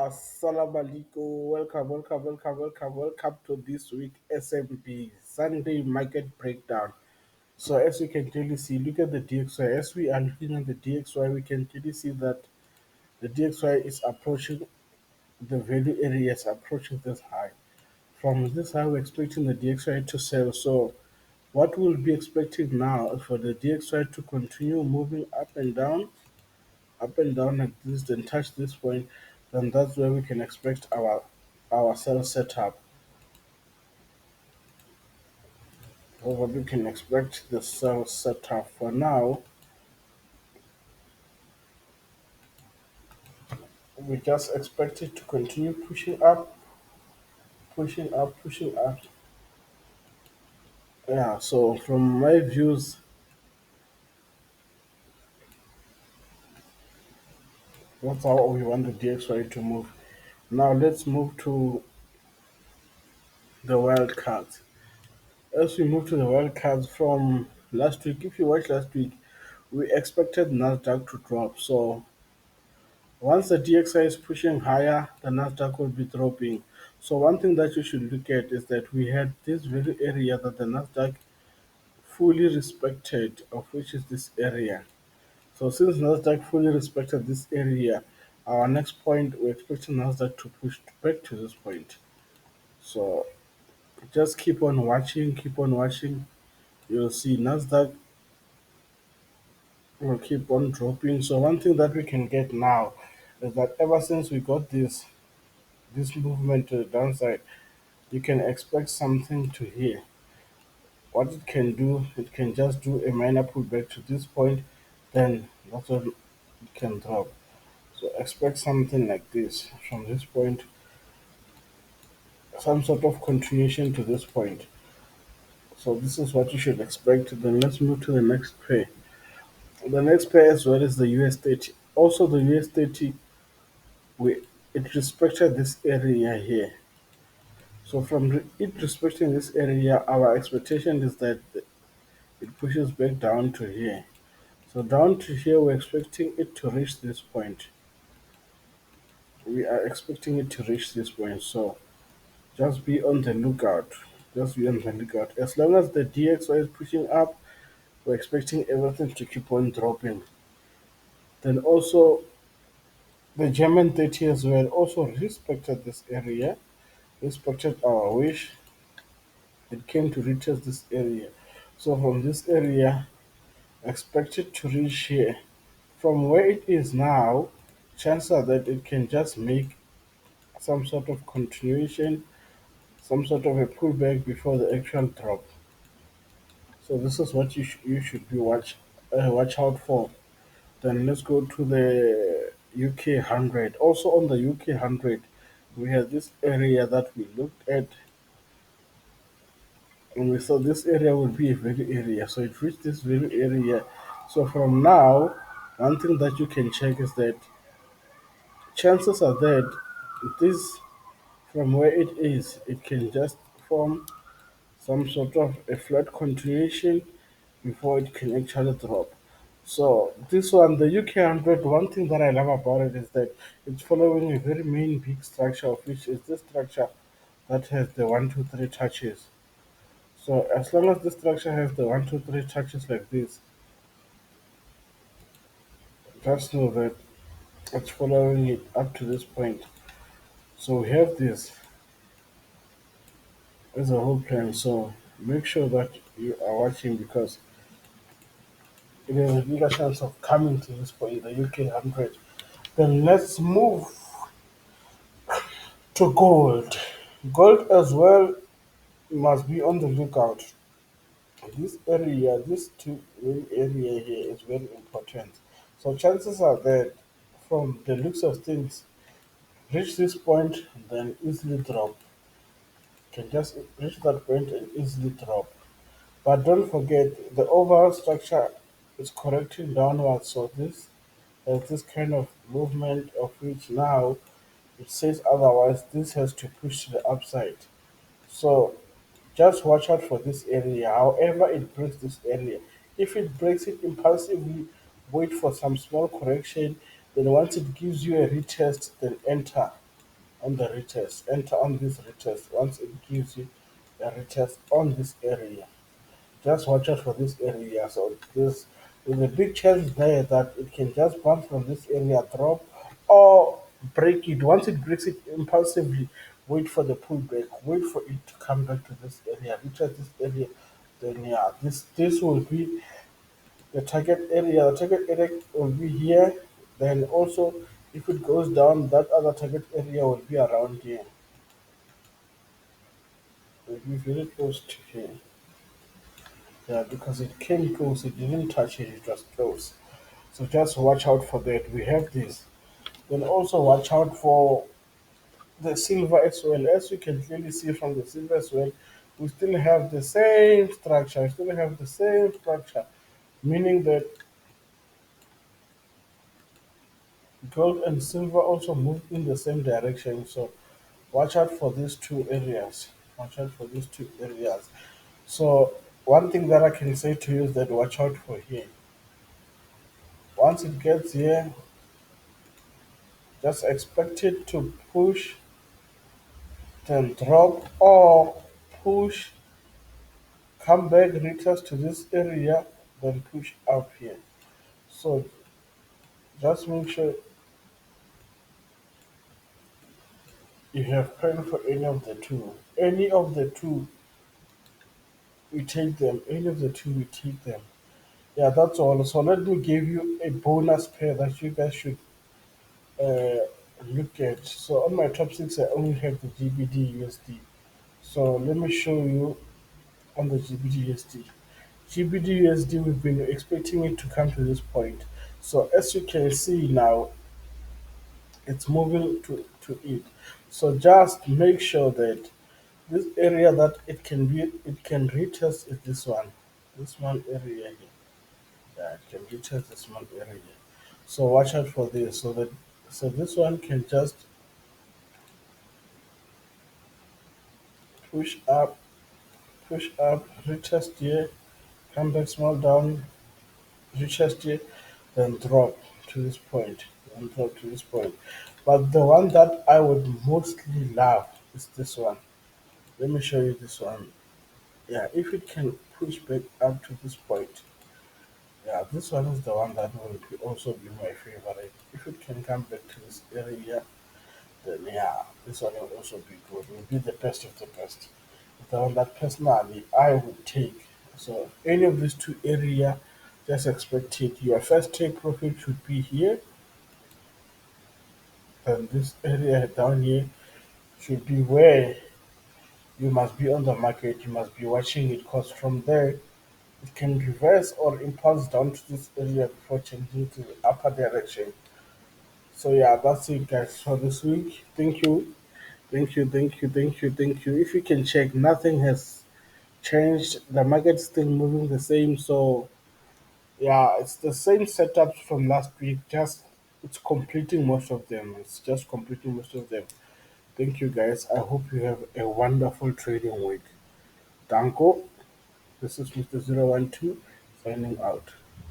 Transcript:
Assalamu alaikum. Welcome to this week SMB Sunday Market Breakdown. So, as you can clearly see, look at the DXY. As we are looking at the DXY, we can clearly see that the DXY is approaching the value areas, approaching this high. From this high, we're expecting the DXY to sell. So, what we'll be expecting now is for the DXY to continue moving up and down like this, then touch this point, then that's where we can expect our cell setup. So what we can expect the cell setup for now, we just expect it to continue pushing up, pushing up, pushing up. Yeah, so from my views, that's how we want the DXY to move. Now let's move to the wild cards. As we move to the wild cards from last week, if you watched last week, we expected Nasdaq to drop. So once the DXY is pushing higher, the Nasdaq will be dropping. So one thing that you should look at is that we had this very area that the Nasdaq fully respected, of which is this area. So since Nasdaq fully respected this area, our next point we're expecting Nasdaq to push back to this point. So just keep on watching, keep on watching. You'll see Nasdaq will keep on dropping. So one thing that we can get now is that ever since we got this movement to the downside, you can expect something to here. What it can do, it can just do a minor pullback to this point, then that's what it can drop. So expect something like this from this point, some sort of continuation to this point. So this is what you should expect. Then let's move to the next pair. The next pair as well is the US 30. Also the US 30, we it respected this area here. So from it respecting this area, our expectation is that it pushes back down to here. So down to here, we're expecting it to reach this point. We are expecting it to reach this point. So just be on the lookout. Just be on the lookout. As long as the DXY is pushing up, we're expecting everything to keep on dropping. Then also the German 30 as well also respected this area, respected our wish. It came to retest this area. So from this area, expected to reach here. From where it is now, chances are that it can just make some sort of continuation, some sort of a pullback before the actual drop. So this is what you should be watch out for. Then let's go to the UK 100. Also on the UK 100, we have this area that we looked at, and we saw this area would be a very area. So it reached this very area. So from now, one thing that you can check is that chances are that this from where it is, it can just form some sort of a flat continuation before it can actually drop. So this one, the UK 100, one thing that I love about it is that it's following a very main big structure, of which is this structure that has the one, two, three touches. So as long as the structure has the one, two, three touches like this, just know that it's following it up to this point. So we have this as a whole plan. So make sure that you are watching because it has a bigger chance of coming to this point, the UK 100. Then let's move to gold. Gold as well must be on the lookout. This area, this two area here is very important. So chances are that from the looks of things, reach this point, then easily drop. Can just reach that point and easily drop. But don't forget the overall structure is correcting downwards. So this there's this kind of movement of which now it says otherwise this has to push to the upside. So just watch out for this area. However, it breaks this area. If it breaks it impulsively, wait for some small correction. Then once it gives you a retest, then enter. on the retest. Enter on this retest. Once it gives you a retest on this area, just watch out for this area. So there's a big chance there that it can just bounce from this area, drop, or break it. Once it breaks it impulsively, wait for the pullback. Wait for it to come back to this area, reach at this area. Then yeah, this will be the target area. The target area will be here. Then also, if it goes down, that other target area will be around here. It will be very close to here. Yeah, because it came close, it didn't touch it, it was close. So just watch out for that. We have this. Then also watch out for the silver as well. As you can clearly see from the silver as well, we still have the same structure. We still have the same structure, meaning that gold and silver also move in the same direction. So watch out for these two areas. Watch out for these two areas. So one thing that I can say to you is that watch out for here. Once it gets here, just expect it to push, then drop, or push, come back, retest to this area, then push up here. So just make sure you have pen for any of the two. Any of the two, we take them. Any of the two, we take them. Yeah, that's all. So let me give you a bonus pair that you guys should uh, look at. So on my top six, I only have the GBD USD. So let me show you on the GBD USD. GBD USD, we've been expecting it to come to this point. So as you can see now, it's moving to it. So just make sure that this area that it can retest is this one. This one area here. Yeah, it can retest this one area here. So watch out for this. So this one can just push up, retest here, come back small down, retest here, then drop to this point, and drop to this point. But the one that I would mostly love is this one. Let me show you this one. Yeah, if it can push back up to this point, yeah, this one is the one that will also be my favorite. If it can come back to this area, then yeah, this one will also be good. It will be the best of the best. The one that personally I would take. So any of these two area, just expect it. Your first take profit should be here, and this area down here should be where you must be on the market. You must be watching it because from there it can reverse or impulse down to this area before changing to the upper direction. So yeah, that's it guys for this week. Thank you. Thank you. If you can check, nothing has changed. The market's still moving the same. So yeah, it's the same setups from last week. Just it's completing most of them. It's just completing most of them. Thank you guys. I hope you have a wonderful trading week. Danko, this is Mr. 012 signing out.